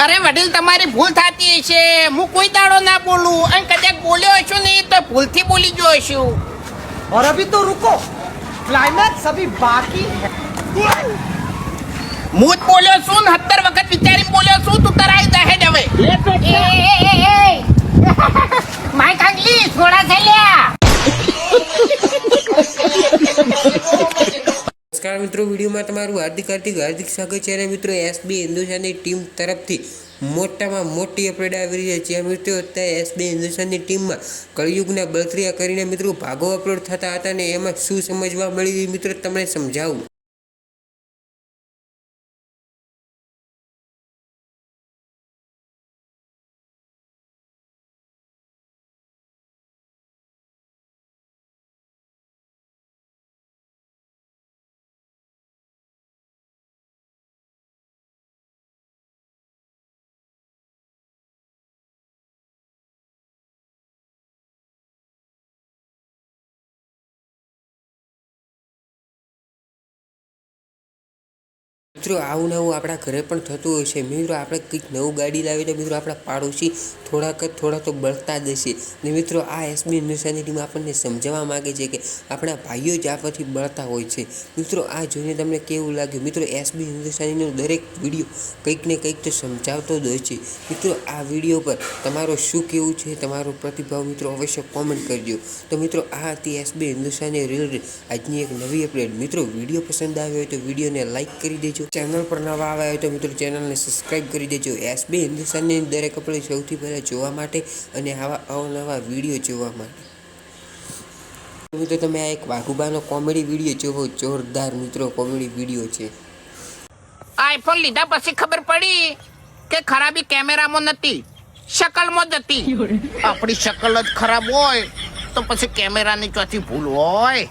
અરે વડીલ તમારી ભૂલ થતી હશે. હું કોઈ દાડો ના બોલું અને કદાચ બોલ્યો હશું ને તો ભૂલથી બોલી ગયો છું. और अभी तो रुको, क्लाइमैक्स अभी बाकी है. હું જ બોલ્યો છું ને 70 વખત વિચારી બોલ્યો છું. તું તરાઈ દે હવે. માય કાંગલી થોડા થઈ લ્યા. નમસ્કાર મિત્રો, વિડીયોમાં તમારું હાર્દિક સ્વાગત છે. અને મિત્રો એસબી હિન્દુસ્તાનની ટીમ તરફથી મોટામાં મોટી અપડેટ આવી રહી છે. મિત્રો અત્યારે એસબી હિન્દુસ્તાનની ટીમમાં કળયુગના બળતરિયા કરીને મિત્રો ભાગો અપલોડ થતા હતા ને એમાં શું સમજવા મળી મિત્રો તમને સમજાવું. મિત્રો આવું નવું આપણા ઘરે પણ થતું હોય છે. મિત્રો આપણે કંઈક નવું ગાડી લાવીને મિત્રો આપણા પાડોશી થોડા તો બળતા જ હશે. ને મિત્રો આ એસબી હિન્દુસ્તાનની ટીમ આપણને સમજાવવા માગે છે કે આપણા ભાઈઓ જ આપણાથી બળતા હોય છે. મિત્રો આ જોઈને તમને કેવું લાગ્યું? મિત્રો એસબી હિન્દુસ્તાનીનો દરેક વિડીયો કંઈક ને કંઈક તો સમજાવતો જ હોય છે. મિત્રો આ વિડીયો પર તમારો શું કહેવું છે, તમારો પ્રતિભાવ મિત્રો અવશ્ય કોમેન્ટ કરજો. તો મિત્રો આ હતી એસબી હિન્દુસ્તાની રિલેટેડ આજની એક નવી અપડેટ. મિત્રો વિડીયો પસંદ આવ્યો હોય તો વિડીયોને લાઇક કરી દેજો. ચેનલ પર નવા આવ્યા હોય તો મિત્રો ચેનલને સબસ્ક્રાઈબ કરી દેજો. એસબી હિન્દુસ્તાનની દરેક આપણે સૌથી પહેલાં જોવા માટે અને આવા અવનવા વિડીયો જોવા માટે મિત્રો તમે આ એક વાઘુબાનો કોમેડી વિડીયો જોવો. જોરદાર મિત્રો કોમેડી વિડીયો છે. આઈફોન લીધા પછી ખબર પડી કે ખરાબી કેમેરામાં નથી, શકલમાં જ હતી. આપણી શકલ જ ખરાબ હોય તો પછી કેમેરાની ચોથી ભૂલ હોય.